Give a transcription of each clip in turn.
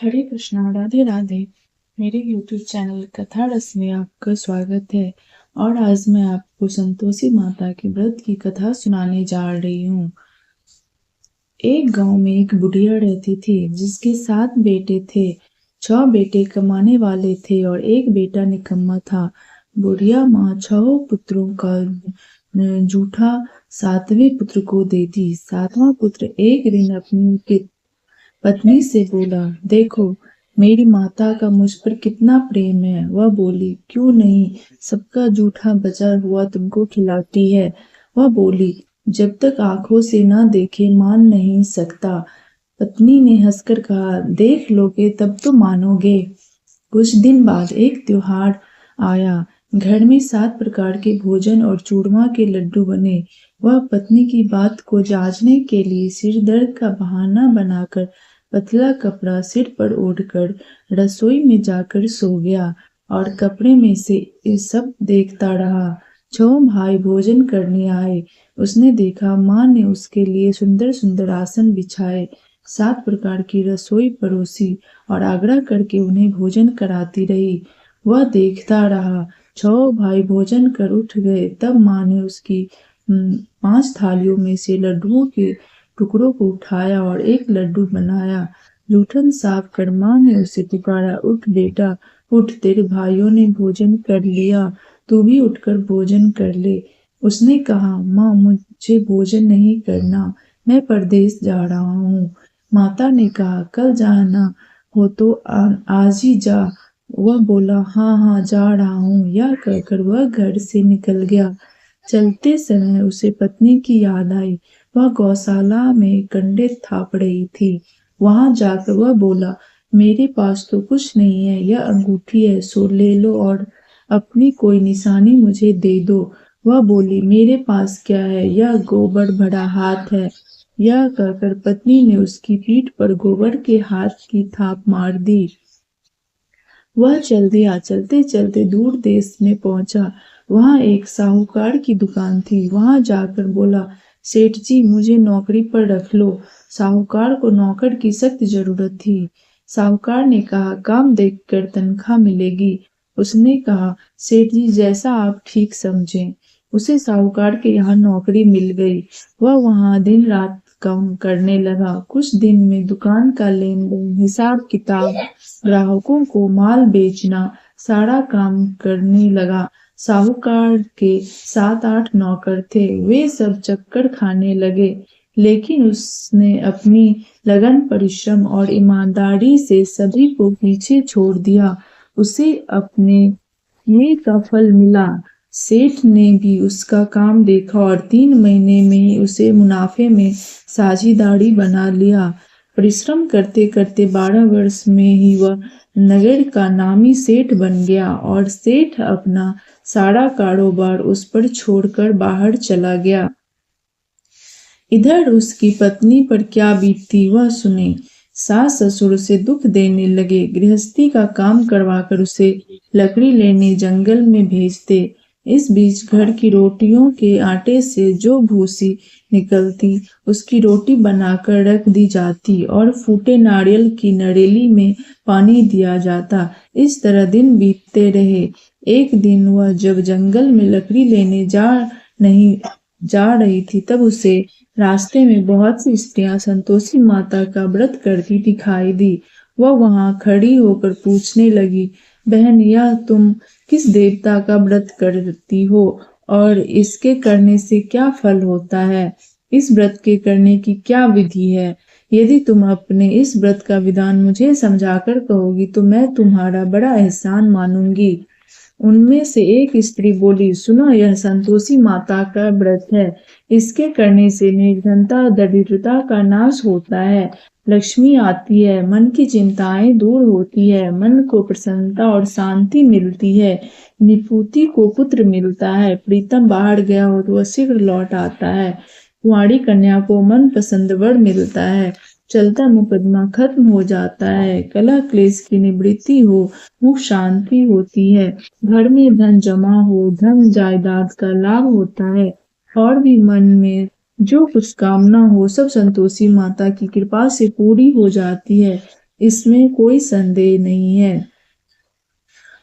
हरे कृष्णा, राधे राधे। मेरे YouTube channel कथा रस में आपका स्वागत है। और आज मैं आपको संतोषी माता के व्रत की कथा सुनाने जा रही हूँ। एक गांव में एक बुढ़िया रहती थी जिसके 7 बेटे थे। 6 बेटे कमाने वाले थे और एक बेटा निकम्मा था। बुढ़िया माँ 6 पुत्रों का जूठा 7वें पुत्र को देती। 7वां पुत्र एक दिन अपनी पत्नी से बोला, देखो मेरी माता का मुझ पर कितना प्रेम है। वह बोली, क्यों नहीं, सबका जूठा बचा हुआ तुमको खिलाती है। वह बोली, जब तक आंखों से ना देखे मान नहीं सकता। पत्नी ने हंसकर कहा, देख लोगे तब तो मानोगे। कुछ दिन बाद एक त्योहार आया। घर में 7 प्रकार के भोजन और चूरमा के लड्डू बने। वह पत्नी की बात को जांचने के लिए सिर दर्द का बहाना बनाकर पतला कपड़ा सिर पर ओढ़कर रसोई में जाकर सो गया और कपड़े में से ये सब देखता रहा। 6 भाई भोजन करने आए। उसने देखा माँ ने उसके लिए सुंदर सुंदर आसन बिछाए, 7 प्रकार की रसोई परोसी और आग्रह करके उन्हें भोजन कराती रही। वह देखता रहा। 6 भाई भोजन कर उठ गए। तब माँ ने उसकी 5 थालियों में से लड्डुओं के टुकड़ों को उठाया और एक लड्डू बनाया। जूठन साफ कर माँ ने उसे पुकारा, उठ बेटा उठ, तेरे भाइयों ने भोजन कर लिया, तू भी उठकर भोजन कर ले। उसने कहा, माँ मुझे भोजन नहीं करना, मैं परदेश जा रहा हूँ। माता ने कहा, कल जाना हो तो आज ही जा। वह बोला, हाँ हाँ जा रहा हूँ। यह कहकर वह घर से निकल गया। चलते समय उसे पत्नी की याद आई। वह गौशाला में कंडे थाप रही थी। वहां जाकर वह बोला, मेरे पास तो कुछ नहीं है, यह अंगूठी है, सो ले लो और अपनी कोई निशानी मुझे दे दो। वह बोली, मेरे पास क्या है, यह गोबर भरा हाथ है। यह कहकर पत्नी ने उसकी पीठ पर गोबर के हाथ की थाप मार दी। वह चल दिया। चलते चलते दूर देश में पहुंचा। वहां एक साहूकार की दुकान थी। वहां जाकर बोला, सेठ जी मुझे नौकरी पर रख लो। साहूकार को नौकर की सख्त जरूरत थी। साहूकार ने कहा, काम देखकर तनख्वाह मिलेगी। उसने कहा, सेठ जी जैसा आप ठीक समझें। उसे साहूकार के यहाँ नौकरी मिल गई। वह वहां दिन रात काम करने लगा। कुछ दिन में दुकान का लेन देन, हिसाब किताब, ग्राहकों को माल बेचना, सारा काम करने लगा। साहूकार के 7-8 नौकर थे। वे सब चक्कर खाने लगे, लेकिन उसने अपनी लगन, परिश्रम और ईमानदारी से सभी को पीछे छोड़ दिया। उसे अपने ये का फल मिला। सेठ ने भी उसका काम देखा और 3 महीने में ही उसे मुनाफे में साझेदारी बना लिया। परिश्रम करते करते 12 वर्ष में ही वह नगर का नामी सेठ बन गया और सेठ अपना सारा कारोबार उस पर छोड़कर बाहर चला गया। इधर उसकी पत्नी पर क्या बीतती वह सुने। सास ससुर उसे दुख देने लगे। गृहस्थी का काम करवाकर उसे लकड़ी लेने जंगल में भेजते। इस बीच घर की रोटियों के आटे से जो भूसी निकलती उसकी रोटी बनाकर रख दी जाती और फूटे नारियल की नड़ेली में पानी दिया जाता। इस तरह दिन बीतते रहे। एक दिन वह जब जंगल में लकड़ी लेने नहीं जा रही थी, तब उसे रास्ते में बहुत सी स्त्रियां संतोषी माता का व्रत करती दिखाई दी। वह वहां खड़ी होकर पूछने लगी, बहन यह तुम किस देवता का व्रत करती हो और इसके करने से क्या फल होता है? इस व्रत के करने की क्या विधि है? यदि तुम अपने इस व्रत का विधान मुझे समझाकर कहोगी तो मैं तुम्हारा बड़ा एहसान मानूंगी। उनमें से एक स्त्री बोली, सुनो यह संतोषी माता का व्रत है। इसके करने से निर्धनता दरिद्रता का नाश होता है, लक्ष्मी आती है, मन की चिंताएं दूर होती है, मन को प्रसन्नता और शांति मिलती है, निपुति को पुत्र मिलता है, प्रीतम बाहर गया हो तो वह शीघ्र लौट आता है, कुंवारी कन्या को मन पसंद वर मिलता है, चलता मुकदमा खत्म हो जाता है, कलह क्लेश की निवृत्ति हो, मुख शांति होती है, घर में धन जमा हो, धन जायदाद का लाभ होता है, और भी मन में जो कुछ कामना हो सब संतोषी माता की कृपा से पूरी हो जाती है। इसमें कोई संदेह नहीं है।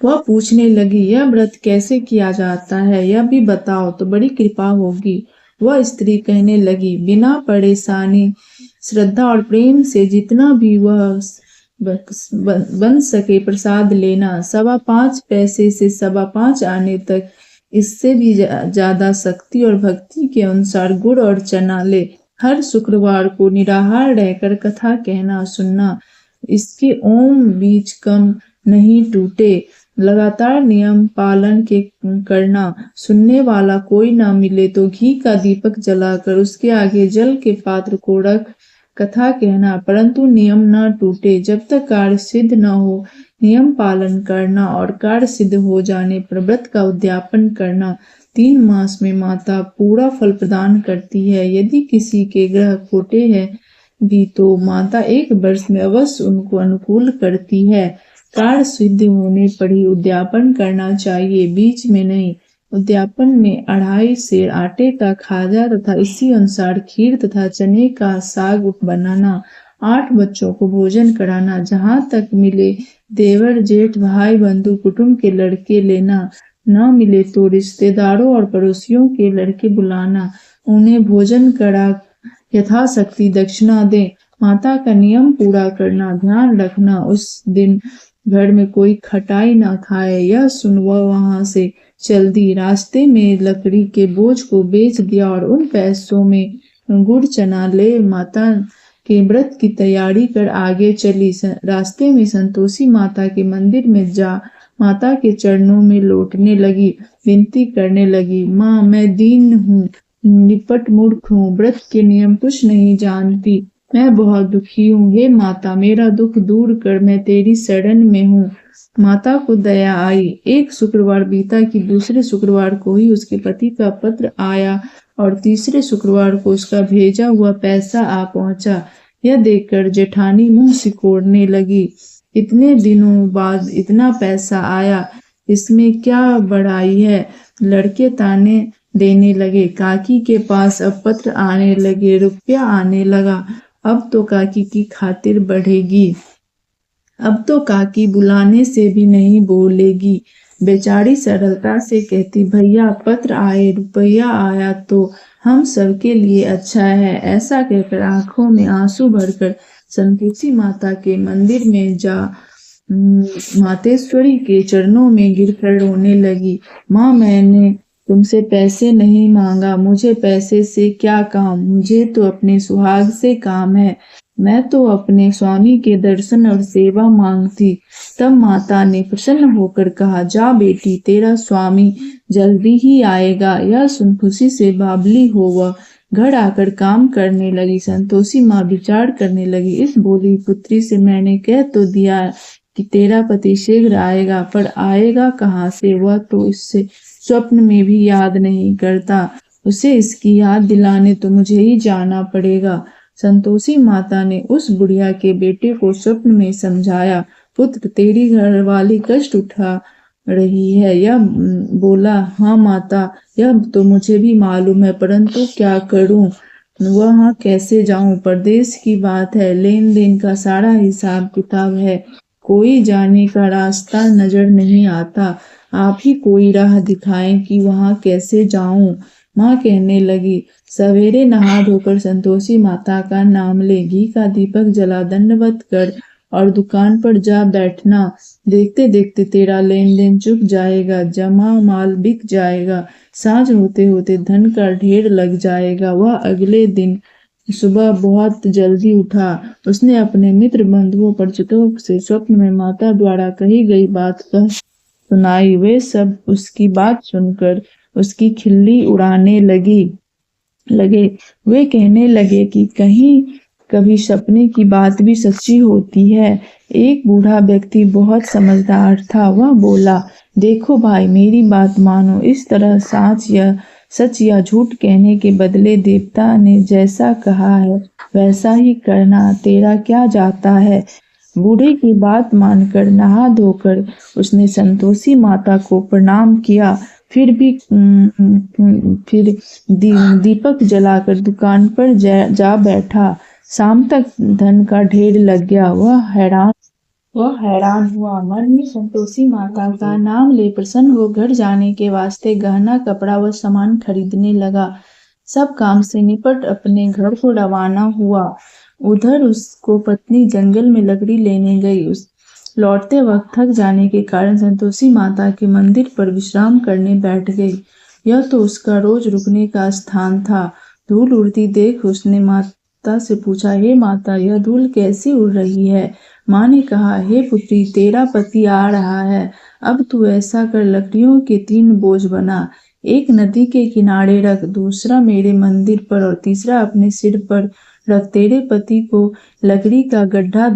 वह पूछने लगी, यह व्रत कैसे किया जाता है, यह भी बताओ तो बड़ी कृपा होगी। वह स्त्री कहने लगी, बिना परेशानी, श्रद्धा और प्रेम से जितना भी वह बन सके प्रसाद लेना, 5.25 पैसे से 5.25 आने तक, इससे भी ज्यादा शक्ति और भक्ति के अनुसार गुड़ और चना ले। हर शुक्रवार को निराहार रहकर कथा कहना सुनना, इसके ओम बीज कम नहीं टूटे। लगातार नियम पालन के करना, सुनने वाला कोई ना मिले तो घी का दीपक जलाकर उसके आगे जल के पात्र को रख कथा कहना, परंतु नियम न टूटे। जब तक कार्य सिद्ध न हो नियम पालन करना और कार्य सिद्ध हो जाने पर व्रत का उद्यापन करना। 3 मास में माता पूरा फल प्रदान करती है। यदि किसी के ग्रह खोटे हैं भी तो माता 1 वर्ष में अवश्य उनको अनुकूल करती है। कार्य सिद्ध होने पर ही उद्यापन करना चाहिए, बीच में नहीं। उद्यापन में 2.5 सेर आटे का खाजा तथा इसी अनुसार खीर तथा चने का साग बनाना, 8 बच्चों को भोजन कराना, जहाँ तक मिले देवर जेठ भाई बंधु कुटुंब के लड़के लेना, न मिले तो रिश्तेदारों और पड़ोसियों के लड़के बुलाना, उन्हें भोजन करा यथाशक्ति दक्षिणा दे। माता का नियम पूरा करना, ध्यान रखना उस दिन घर में कोई खटाई ना खाए। यह सुन वह वहां से चल दी। रास्ते में लकड़ी के बोझ को बेच दिया और उन पैसों में गुड़ चना ले माता के व्रत की तैयारी कर आगे चली। रास्ते में संतोषी माता के मंदिर में जा माता के चरणों में लौटने लगी, विनती करने लगी, माँ मैं दीन हूँ, निपट मूर्ख हूँ, व्रत के नियम कुछ नहीं जानती, मैं बहुत दुखी हूँ। हे माता मेरा दुख दूर कर, मैं तेरी शरण में हूँ। माता को दया आई। एक शुक्रवार बीता कि दूसरे शुक्रवार को ही उसके पति का पत्र आया और तीसरे शुक्रवार को उसका भेजा हुआ पैसा आ पहुंचा। यह देखकर जेठानी मुंह सिकोड़ने लगी। इतने दिनों बाद इतना पैसा आया, इसमें क्या बड़ाई है। लड़के ताने देने लगे। काकी के पास अब पत्र आने लगे, रुपया आने लगा। अब तो काकी की खातिर बढ़ेगी, अब तो काकी बुलाने से भी नहीं बोलेगी। बेचारी सरलता से कहती, भैया पत्र आए, रुपया आया तो हम सबके लिए अच्छा है। ऐसा कहकर आंखों में आंसू भरकर संतोषी माता के मंदिर में जा मातेश्वरी के चरणों में गिरकर रोने लगी। माँ मैंने तुमसे पैसे नहीं मांगा, मुझे पैसे से क्या काम, मुझे तो अपने सुहाग से काम है, मैं तो अपने स्वामी के दर्शन और सेवा मांगती। तब माता ने प्रसन्न होकर कहा, जा बेटी तेरा स्वामी जल्दी ही आएगा। यह सुन खुशी से बावली हो वह घर आकर काम करने लगी। संतोषी माँ विचार करने लगी, इस भोली पुत्री से मैंने कह तो दिया कि तेरा पति शीघ्र आएगा, पर आएगा कहाँ से, वह तो इससे स्वप्न में भी याद नहीं करता, उसे इसकी याद दिलाने तो मुझे ही जाना पड़ेगा। संतोषी माता ने उस बुढ़िया के बेटे को स्वप्न में समझाया, पुत्र तेरी घरवाली कष्ट उठा रही है। यह बोला, हाँ माता यह तो मुझे भी मालूम है, परंतु क्या करूं, वहाँ कैसे जाऊं, परदेश की बात है, लेन देन का सारा हिसाब किताब है, कोई जाने का रास्ता नजर नहीं आता, आप ही कोई राह दिखाएं कि वहाँ कैसे जाऊं। माँ कहने लगी, सवेरे नहा धोकर संतोषी माता का नाम ले, घी का दीपक जला, दंडवत कर और दुकान पर जा बैठना। देखते देखते तेरा लेन देन चुक जाएगा, जमा माल बिक जाएगा, सांझ होते होते धन का ढेर लग जाएगा। वह अगले दिन सुबह बहुत जल्दी उठा। उसने अपने मित्र बंधुओं परिचितों से स्वप्न में माता द्वारा कही गई बात कह सुनाई। वे सब उसकी बात सुनकर उसकी खिल्ली उड़ाने लगे। वे कहने लगे कि कहीं कभी सपने की बात भी सच्ची होती है। एक बूढ़ा व्यक्ति बहुत समझदार था। वह बोला, देखो भाई मेरी बात मानो, इस तरह सच या झूठ कहने के बदले देवता ने जैसा कहा है वैसा ही करना, तेरा क्या जाता है। बूढ़े की बात मानकर नहा धोकर उसने संतोषी माता को प्रणाम किया। फिर दीपक जलाकर दुकान पर जा बैठा। शाम तक धन का ढेर लग गया। वह हैरान हुआ, मन में संतोषी माता का नाम ले प्रसन्न हो घर जाने के वास्ते गहना कपड़ा व सामान खरीदने लगा। सब काम से निपट अपने घर को रवाना हुआ। उधर उसको पत्नी जंगल में लकड़ी लेने गई। उस लौटते वक्त थक जाने के कारण संतोषी माता के मंदिर पर विश्राम करने बैठ गई। यह तो उसका रोज रुकने का स्थान था। धूल उड़ती देख उसने माता से पूछा, हे माता, यह धूल कैसी उड़ रही है? माँ ने कहा, हे पुत्री, तेरा पति आ रहा है। अब तू ऐसा कर, लकड़ियों के 3 बोझ बना, एक नदी के किनारे रख, दूसरा मेरे मंदिर पर और तीसरा अपने सिर पर रख। तेरे पति को लकड़ी का गड्ढा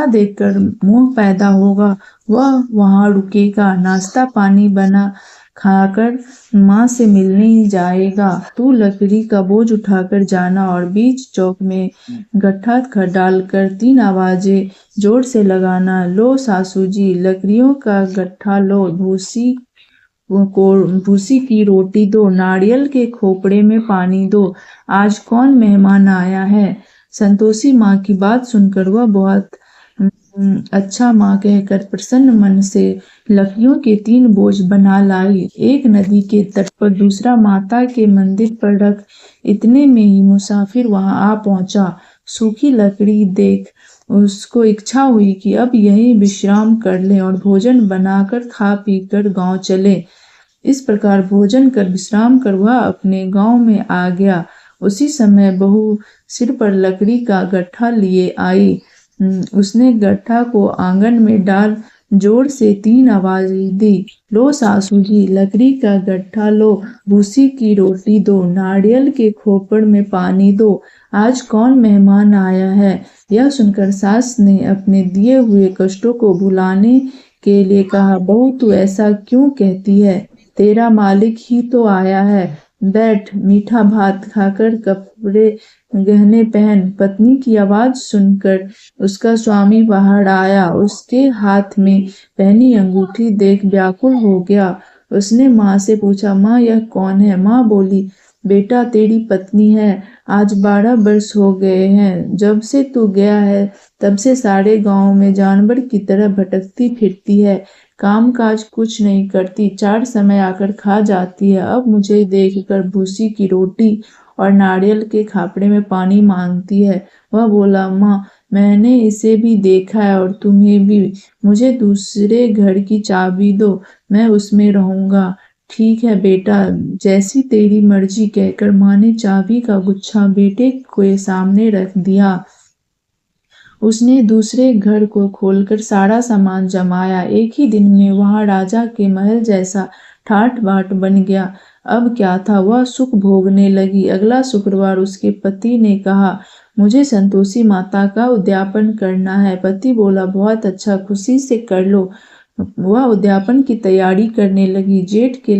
देखकर मोह पैदा होगा, वह वहां रुकेगा, नाश्ता पानी बना खाकर माँ से मिलने जाएगा। तू लकड़ी का बोझ उठाकर जाना और बीच चौक में गड्ढा डालकर 3 आवाजें जोर से लगाना, लो सासू जी, लकड़ियों का गड्ढा लो, भूसी की रोटी दो, नारियल के खोपड़े में पानी दो, आज कौन मेहमान आया है? संतोषी माँ की बात सुनकर वह बहुत अच्छा माँ कहकर प्रसन्न मन से लकड़ियों के 3 बोझ बना लाई। एक नदी के तट पर, दूसरा माता के मंदिर पर रख। इतने में ही मुसाफिर वहां आ पहुंचा। सूखी लकड़ी देख उसको इच्छा हुई कि अब यहीं विश्राम कर ले और भोजन बनाकर खा पी कर गांव चले। इस प्रकार भोजन कर विश्राम कर वह अपने गांव में आ गया। उसी समय बहू सिर पर लकड़ी का गट्ठा लिए आई। उसने गट्ठा को आंगन में डाल जोर से 3 आवाजें दी, लो सासू जी, लकड़ी का गट्ठा लो, भूसी की रोटी दो, नारियल के खोपड़ में पानी दो, आज कौन मेहमान आया है? यह सुनकर सास ने अपने दिए हुए कष्टों को भुलाने के लिए कहा, बहू तू ऐसा क्यों कहती है? तेरा मालिक ही तो आया है। बैठ, मीठा भात खाकर कपड़े गहने पहन। पत्नी की आवाज सुनकर उसका स्वामी बाहर आया। उसके हाथ में पहनी अंगूठी देख व्याकुल हो गया। उसने माँ से पूछा, माँ यह कौन है? माँ बोली, बेटा तेरी पत्नी है। आज 12 वर्ष हो गए हैं। जब से तू गया है तब से सारे गांव में जानवर की तरह भटकती फिरती है, काम काज कुछ नहीं करती, 4 समय आकर खा जाती है। अब मुझे देखकर भूसी की रोटी और नारियल के खापड़े में पानी मांगती है। वह बोला, माँ मैंने इसे भी देखा है और तुम्हें भी। मुझे दूसरे घर की चाबी दो, मैं उसमें रहूंगा। ठीक है बेटा, जैसी तेरी मर्जी, कहकर माँ ने चाबी का गुच्छा बेटे के सामने रख दिया। उसने दूसरे घर को खोलकर सारा सामान जमाया। एक ही दिन में वहां राजा के महल जैसा ठाट बाट बन गया। अब क्या था, वह सुख भोगने लगी। अगला शुक्रवार उसके पति ने कहा, मुझे संतोषी माता का उद्यापन करना है। पति बोला, बहुत अच्छा, खुशी से कर लो। वह उद्यापन की तैयारी करने लगी। जेठ के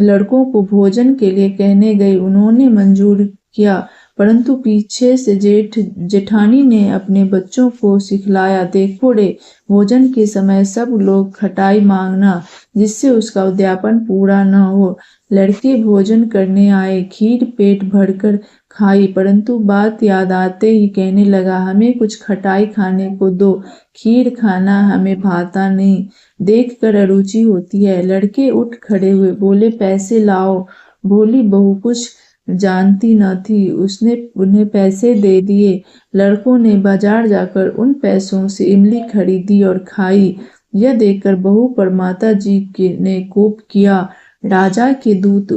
लड़कों को भोजन के लिए कहने गई। उन्होंने मंजूर किया, परंतु पीछे से जेठानी ने अपने बच्चों को सिखलाया, देखो रे, भोजन के समय सब लोग खटाई मांगना, जिससे उसका उद्यापन पूरा न हो। लड़के भोजन करने आए, खीर पेट भरकर खाई, परंतु बात याद आते ही कहने लगा, हमें कुछ खटाई खाने को दो, खीर खाना हमें भाता नहीं, देखकर अरुचि होती है। लड़के उठ खड़े हुए, बोले, पैसे लाओ। भोली बहू कुछ जानती न थी, उसने उन्हें पैसे दे दिए। लड़कों ने बाजार जाकर उन पैसों से इमली खरीदी और खाई। यह देखकर बहू पर माता जी ने कोप किया। राजा के दूत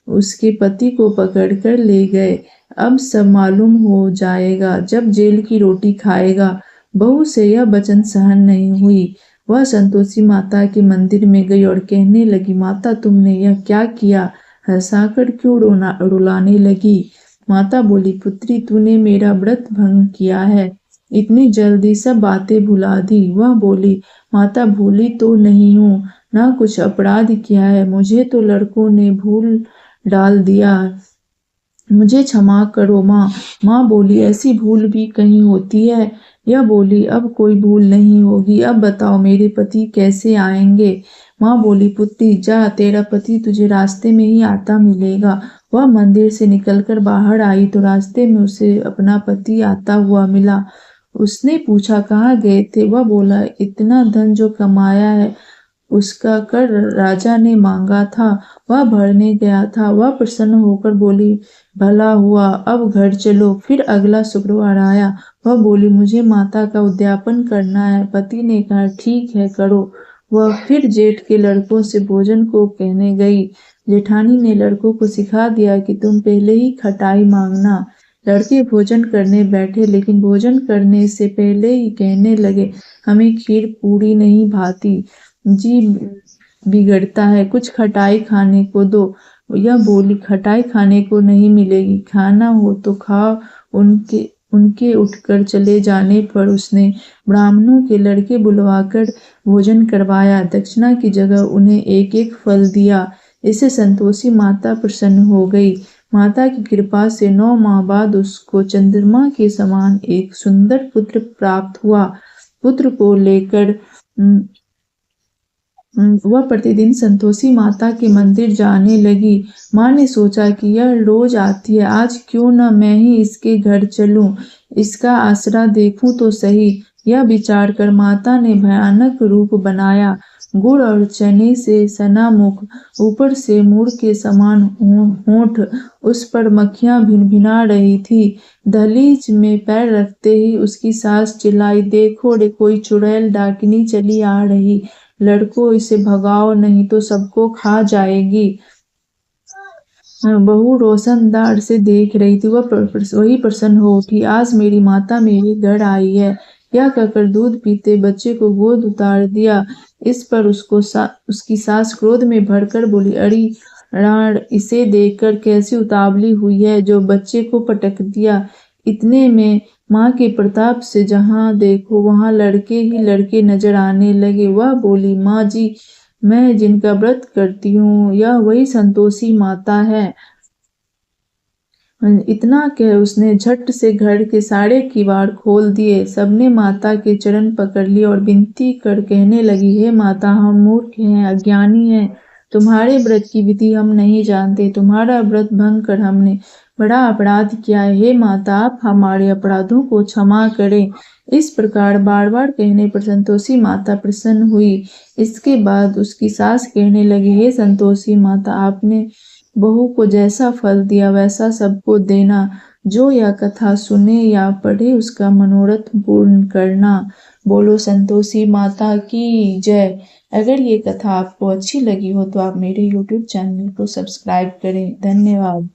उसके पति को पकड़कर ले गए। अब सब मालूम हो जाएगा जब जेल की रोटी खाएगा। बहू से यह वचन सहन नहीं हुई। वह संतोषी माता के मंदिर में गई और कहने लगी, माता तुमने यह क्या किया? हंसाकर क्यों रुलाने लगी? माता बोली, पुत्री तूने मेरा व्रत भंग किया है, इतनी जल्दी सब बातें भुला दी। वह बोली, माता भूली तो नहीं हूँ, ना कुछ अपराध किया है, मुझे तो लड़कों ने भूल डाल दिया, मुझे क्षमा करो माँ। माँ बोली, ऐसी भूल भी कहीं होती है? यह बोली, अब कोई भूल नहीं होगी। अब बताओ मेरे पति कैसे आएंगे? माँ बोली, पुत्री जा, तेरा पति तुझे रास्ते में ही आता मिलेगा। वह मंदिर से निकलकर बाहर आई तो रास्ते में उसे अपना पति आता हुआ मिला। उसने पूछा, कहाँ गए थे? वह बोला, इतना धन जो कमाया है उसका कर राजा ने मांगा था, वह भरने गया था। वह प्रसन्न होकर बोली, भला हुआ, अब घर चलो। फिर अगला शुक्रवार आया। वह बोली, मुझे माता का उद्यापन करना है। पति ने कहा, ठीक है, करो। वह फिर जेठ के लड़कों से भोजन को कहने गई। जेठानी ने लड़कों को सिखा दिया कि तुम पहले ही खटाई मांगना। लड़के भोजन करने बैठे, लेकिन भोजन करने से पहले ही कहने लगे, हमें खीर पूरी नहीं भाती, जी बिगड़ता है, कुछ खटाई खाने को दो। यह बोली, खटाई खाने को नहीं मिलेगी, खाना हो तो खाओ। उनके उनके उठकर चले जाने पर उसने ब्राह्मणों के लड़के बुलवाकर भोजन करवाया। दक्षिणा की जगह उन्हें एक एक फल दिया। इससे संतोषी माता प्रसन्न हो गई। माता की कृपा से 9 माह बाद उसको चंद्रमा के समान एक सुंदर पुत्र प्राप्त हुआ। पुत्र को लेकर वह प्रतिदिन संतोषी माता के मंदिर जाने लगी। माँ ने सोचा कि यह रोज आती है, आज क्यों न मैं ही इसके घर चलूं, इसका आसरा देखूं तो सही। यह विचार कर माता ने भयानक रूप बनाया। गुड़ और चने से सना मुख, ऊपर से मुड़ के समान होंठ, उस पर मक्खियां भिनभिना रही थी। दहलीज में पैर रखते ही उसकी सास चिल्लाई, देखो रे, कोई चुड़ैल डाकिनी चली आ रही, लड़कों इसे भगाओ नहीं तो सबको खा जाएगी। बहू रोशनदार से देख रही थी। वही प्रसन्न हो उठी, आज मेरी माता मेरे घर आई है। यह कहकर दूध पीते बच्चे को गोद उतार दिया। इस पर उसकी सास क्रोध में भरकर बोली, अरे राण, इसे देखकर कैसी उतावली हुई है, जो बच्चे को पटक दिया। इतने में माँ के प्रताप से जहाँ देखो वहाँ लड़के ही लड़के नजर आने लगे। वह बोली, माँ जी, मैं जिनका व्रत करती हूँ यह वही संतोषी माता है। इतना कह उसने झट से घर के सारे किवाड़ खोल दिए। सबने माता के चरण पकड़ लिए और विनती कर कहने लगी, हे माता, हम मूर्ख हैं, अज्ञानी हैं, तुम्हारे व्रत की विधि हम नहीं जानते, तुम्हारा व्रत भंग कर हमने बड़ा अपराध किया है। हे माता, आप हमारे अपराधों को क्षमा करें। इस प्रकार बार बार कहने पर संतोषी माता प्रसन्न हुई। इसके बाद उसकी सास कहने लगी, हे संतोषी माता, आपने बहू को जैसा फल दिया वैसा सबको देना। जो यह कथा सुने या पढ़े उसका मनोरथ पूर्ण करना। बोलो संतोषी माता की जय। अगर ये कथा आपको अच्छी लगी हो तो आप मेरे YouTube चैनल को सब्सक्राइब करें। धन्यवाद।